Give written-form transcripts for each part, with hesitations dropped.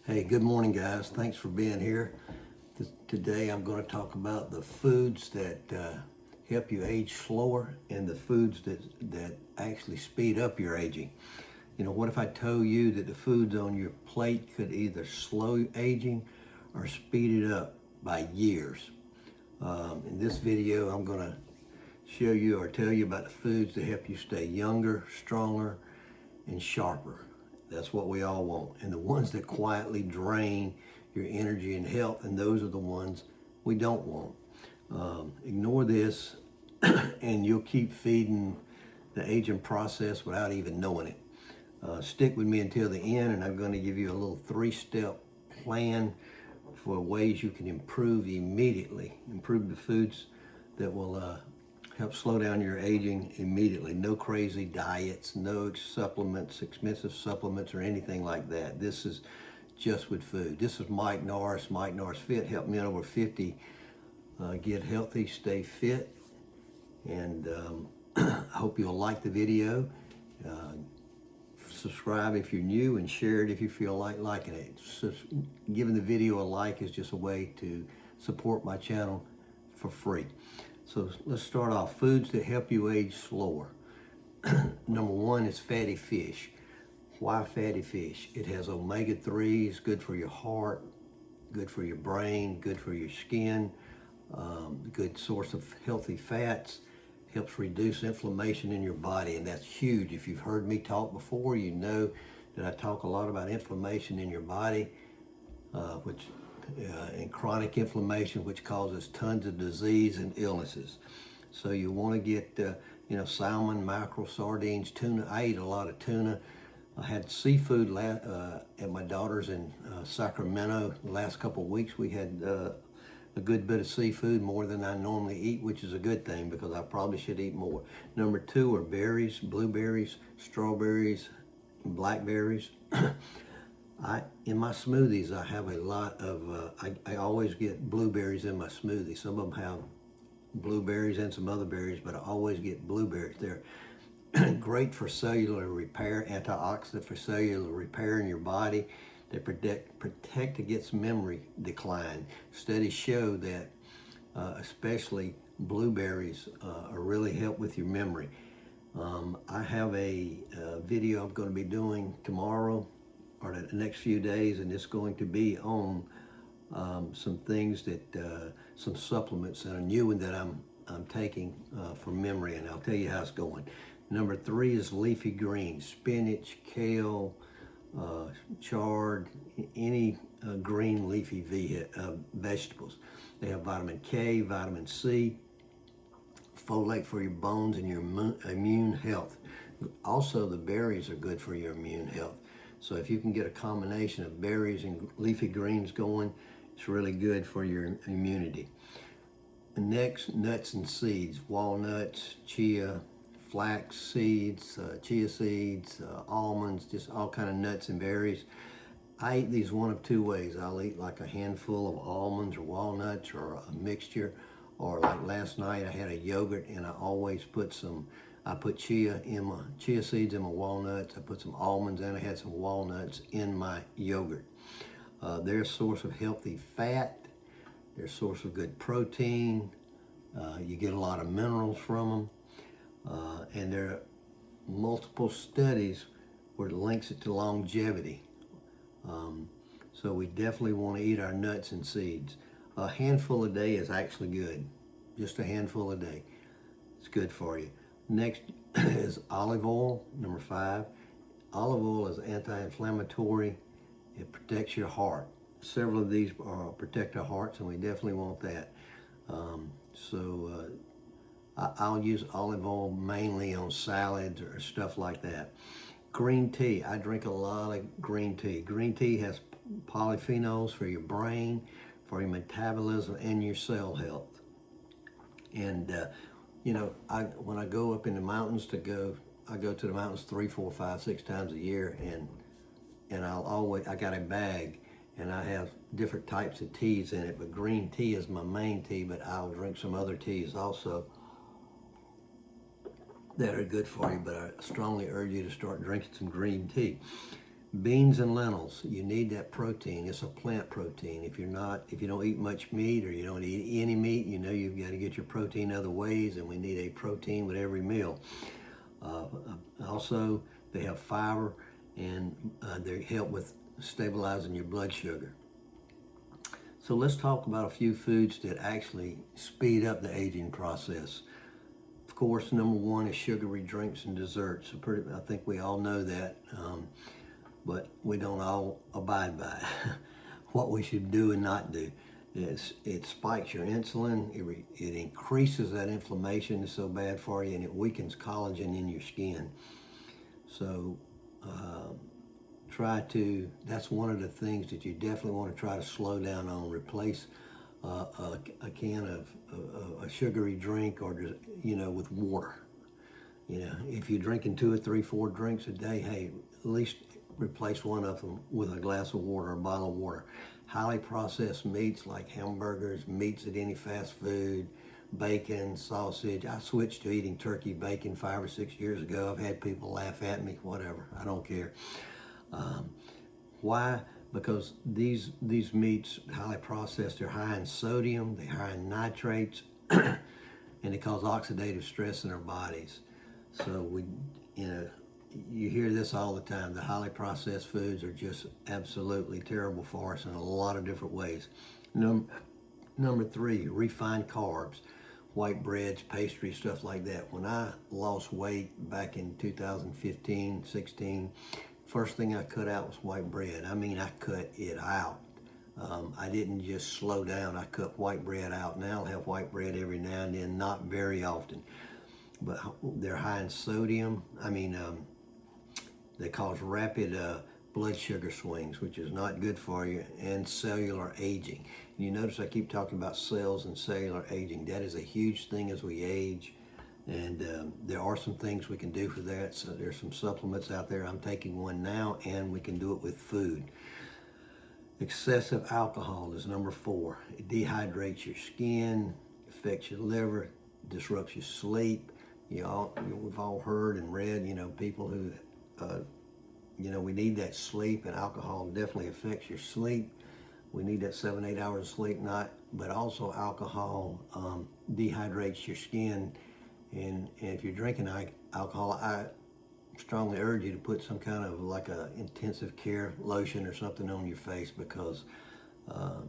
Hey, good morning, guys. Thanks for being here. Today I'm going to talk about the foods that help you age slower and the foods that actually speed up your aging. You know, what if I told you that the foods on your plate could either slow aging or speed it up by years? In this video, I'm going to show you or tell you about the foods that help you stay younger, stronger, and sharper. That's what we all want. And the ones that quietly drain your energy and health, and those are the ones we don't want. Ignore this and you'll keep feeding the aging process without even knowing it. Stick with me until the end, and I'm going to give you a little 3-step plan for ways you can improve immediately. Improve the foods that will help slow down your aging immediately. No crazy diets, no supplements, expensive supplements or anything like that. This is just with food. This is Mike Norris Fit, help men over 50 get healthy, stay fit. And I hope you'll like the video. Subscribe if you're new and share it if you feel like liking it. Giving the video a like is just a way to support my channel for free. So let's start off. Foods that help you age slower. Number one is fatty fish. Why fatty fish? It has omega-3s, good for your heart, good for your brain, good for your skin, good source of healthy fats, helps reduce inflammation in your body, and that's huge. If you've heard me talk before, you know that I talk a lot about inflammation in your body, and chronic inflammation, which causes tons of disease and illnesses. So you want to get, salmon, mackerel, sardines, tuna. I eat a lot of tuna. I had seafood at my daughter's in Sacramento the last couple of weeks. We had a good bit of seafood, more than I normally eat, which is a good thing because I probably should eat more. Number two are berries, blueberries, strawberries, blackberries. In my smoothies, I have a lot of, I always get blueberries in my smoothie. Some of them have blueberries and some other berries, but I always get blueberries. They're great for cellular repair, antioxidant for cellular repair in your body. They protect against memory decline. Studies show that especially blueberries really help with your memory. I have a video I'm going to be doing tomorrow or the next few days, and it's going to be on some things that, some supplements and a new one that I'm taking for memory, and I'll tell you how it's going. Number three is leafy greens, spinach, kale, chard, any green leafy vegetables. They have vitamin K, vitamin C, folate for your bones and your immune health. Also, the berries are good for your immune health. So if you can get a combination of berries and leafy greens going, it's really good for your immunity. And next, nuts and seeds, walnuts, chia, flax seeds, chia seeds, almonds, just all kind of nuts and berries. I eat these one of two ways. I'll eat like a handful of almonds or walnuts or a mixture, or like last night I had a yogurt and I always put I put chia seeds in my walnuts. I put some almonds in. I had some walnuts in my yogurt. They're a source of healthy fat. They're a source of good protein. You get a lot of minerals from them. And there are multiple studies where it links it to longevity. So we definitely want to eat our nuts and seeds. A handful a day is actually good. Just a handful a day. It's good for you. Next is olive oil, number 5. Olive oil is anti-inflammatory. It protects your heart. Several of these protect our hearts, and we definitely want that. I'll use olive oil mainly on salads or stuff like that. Green tea. I drink a lot of green tea. Green tea has polyphenols for your brain, for your metabolism, and your cell health. And when I go up in the mountains I go to the mountains 3, 4, 5, 6 times a year, and I got a bag, and I have different types of teas in it, but green tea is my main tea, but I'll drink some other teas also that are good for you, but I strongly urge you to start drinking some green tea. Beans and lentils, you need that protein. It's a plant protein. If you don't eat much meat or you don't eat any meat, you know you've got to get your protein other ways, and we need a protein with every meal. Also, they have fiber, and they help with stabilizing your blood sugar. So let's talk about a few foods that actually speed up the aging process. Of course, number one is sugary drinks and desserts. I think we all know that, but we don't all abide by what we should do and not do. It spikes your insulin, it increases that inflammation that's so bad for you, and it weakens collagen in your skin. So that's one of the things that you definitely want to try to slow down on. Replace a can of a sugary drink or just, with water. If you're drinking 2 or 3, 4 drinks a day, hey, at least replace one of them with a glass of water or a bottle of water. Highly processed meats like hamburgers, meats at any fast food, bacon, sausage. I switched to eating turkey bacon 5 or 6 years ago. I've had people laugh at me, whatever, I don't care. Why? Because these meats, highly processed, they're high in sodium, they're high in nitrates, and they cause oxidative stress in our bodies. So you hear this all the time. The highly processed foods are just absolutely terrible for us in a lot of different ways. Number 3, refined carbs, white breads, pastries, stuff like that. When I lost weight back in 2015, 16, first thing I cut out was white bread. I mean, I cut it out. I didn't just slow down. I cut white bread out. Now I'll have white bread every now and then, not very often. But they're high in sodium. They cause rapid blood sugar swings, which is not good for you, and cellular aging. You notice I keep talking about cells and cellular aging. That is a huge thing as we age, and there are some things we can do for that. So there's some supplements out there. I'm taking one now, and we can do it with food. Excessive alcohol is number 4. It dehydrates your skin, affects your liver, disrupts your sleep. We've all heard and read, people who, we need that sleep, and alcohol definitely affects your sleep. We need that 7-8 hours of sleep, but also alcohol dehydrates your skin. And if you're drinking alcohol, I strongly urge you to put some kind of like a intensive care lotion or something on your face, because to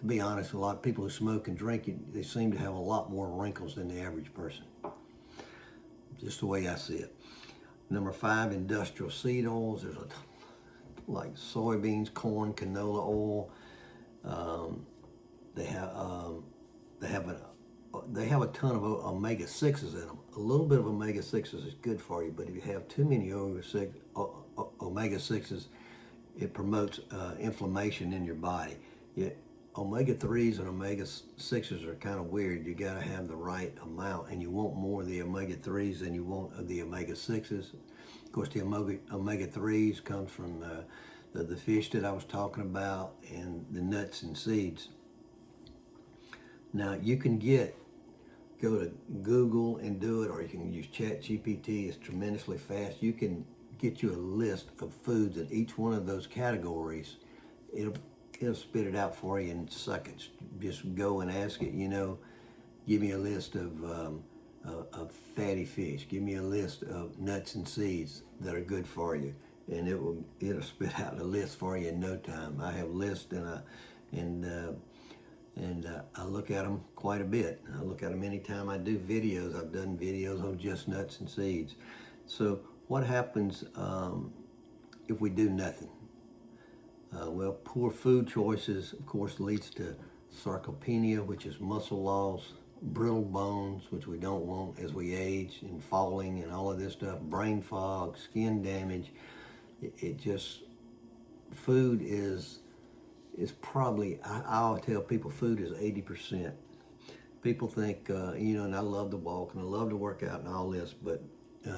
be honest, a lot of people who smoke and drink, they seem to have a lot more wrinkles than the average person. Just the way I see it. Number 5, industrial seed oils. There's like soybeans, corn, canola oil. They have a ton of omega-6s in them. A little bit of omega-6s is good for you, but if you have too many omega-6s, it promotes inflammation in your body. Omega-3s and omega-6s are kind of weird. You got to have the right amount, and you want more of the omega-3s than you want of the omega-6s. Of course, the omega-3s comes from the fish that I was talking about, and the nuts and seeds. Now, you can go to Google and do it, or you can use ChatGPT. It's tremendously fast. You can get you a list of foods in each one of those categories. It'll spit it out for you in seconds. Just go and ask it, give me a list of fatty fish. Give me a list of nuts and seeds that are good for you. And it'll spit out a list for you in no time. I have lists, and I look at them quite a bit. I look at them anytime I do videos. I've done videos on just nuts and seeds. So what happens if we do nothing? Well, poor food choices, of course, leads to sarcopenia, which is muscle loss, brittle bones, which we don't want as we age, and falling and all of this stuff, brain fog, skin damage. Food is probably, I always tell people, food is 80%. People think, and I love to walk and I love to work out and all this, but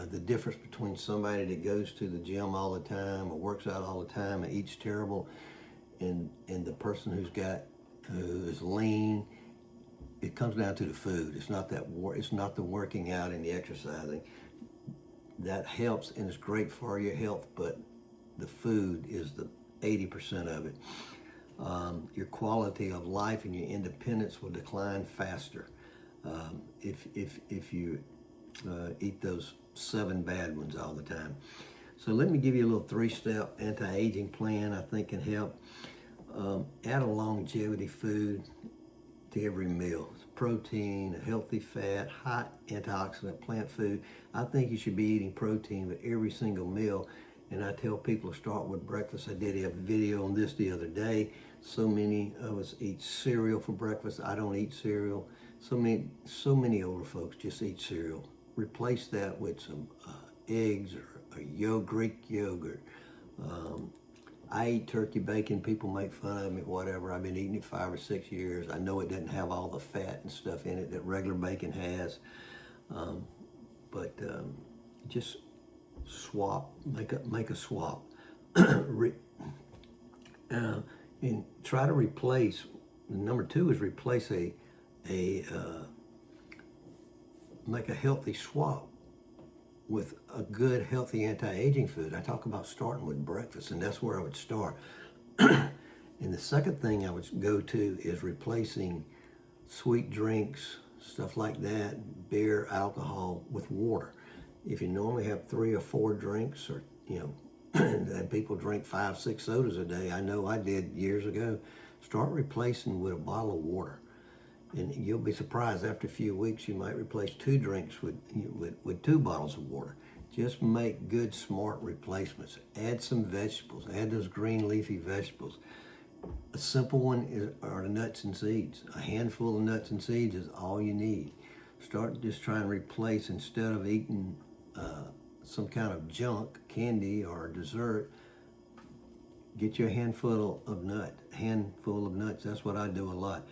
the difference between somebody that goes to the gym all the time or works out all the time and eats terrible, and the person who is lean, it comes down to the food. It's not the working out and the exercising. That helps and it's great for your health, but the food is the 80% of it. Your quality of life and your independence will decline faster if you eat those 7 bad ones all the time. So let me give you a little 3-step anti-aging plan I think can help. Add a longevity food to every meal. Protein, a healthy fat, high antioxidant plant food. I think you should be eating protein with every single meal. And I tell people to start with breakfast. I did a video on this the other day. So many of us eat cereal for breakfast. I don't eat cereal. So many older folks just eat cereal. Replace that with some eggs or Greek yogurt. I eat turkey bacon. People make fun of me, whatever. I've been eating it 5 or 6 years. I know it doesn't have all the fat and stuff in it that regular bacon has. But just swap, make a swap. And try to replace, number 2 is replace make a healthy swap with a good, healthy anti-aging food. I talk about starting with breakfast, and that's where I would start. And the second thing I would go to is replacing sweet drinks, stuff like that, beer, alcohol, with water. If you normally have 3 or 4 drinks, or and people drink 5, 6 sodas a day, I know I did years ago, start replacing with a bottle of water. And you'll be surprised, after a few weeks, you might replace 2 drinks with 2 bottles of water. Just make good, smart replacements. Add some vegetables. Add those green leafy vegetables. A simple one are the nuts and seeds. A handful of nuts and seeds is all you need. Start just trying to replace, instead of eating some kind of junk, candy or dessert, get you a handful of nuts. That's what I do a lot.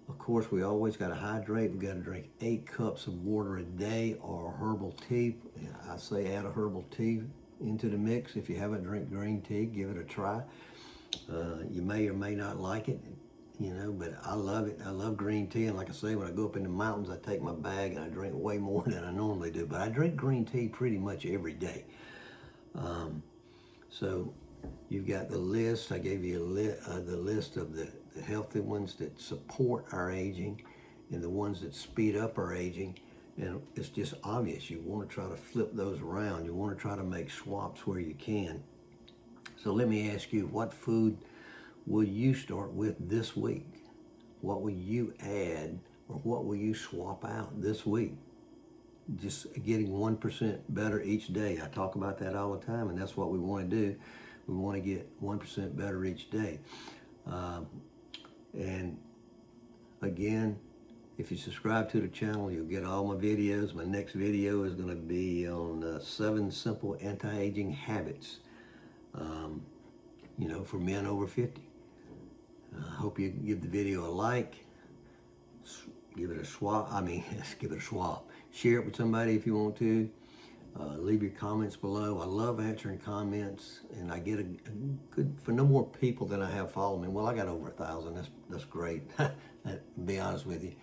Of course, we always got to hydrate. We got to drink 8 cups of water a day, or herbal tea. I say add a herbal tea into the mix. If you haven't drank green tea, give it a try. You may or may not like it, but I love it. I love green tea, and like I say, when I go up in the mountains, I take my bag and I drink way more than I normally do. But I drink green tea pretty much every day. So you've got the list. I gave you the list of the healthy ones that support our aging and the ones that speed up our aging. And it's just obvious. You want to try to flip those around. You want to try to make swaps where you can. So let me ask you, what food will you start with this week? What will you add, or what will you swap out this week? Just getting 1% better each day. I talk about that all the time, and that's what we want to do. We want to get 1% better each day. And again, if you subscribe to the channel, you'll get all my videos. My next video is going to be on 7 simple anti-aging habits, for men over 50. I hope you give the video a like, give it a swap. Give it a swap. Share it with somebody if you want to. Leave your comments below. I love answering comments, and I get a good, for no more people than I have following me. Well, I got over 1,000. That's great. To be honest with you.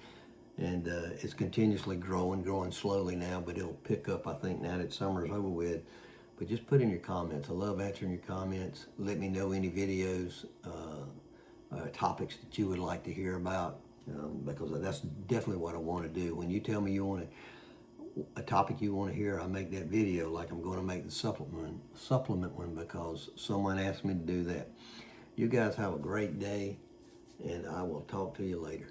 And it's continuously growing slowly now, but it'll pick up, I think, now that summer's over with. But just put in your comments. I love answering your comments. Let me know any videos, topics that you would like to hear about, because that's definitely what I want to do. When you tell me you want a topic you want to hear, I make that video, like I'm going to make the supplement one, because someone asked me to do that. You guys have a great day, and I will talk to you later.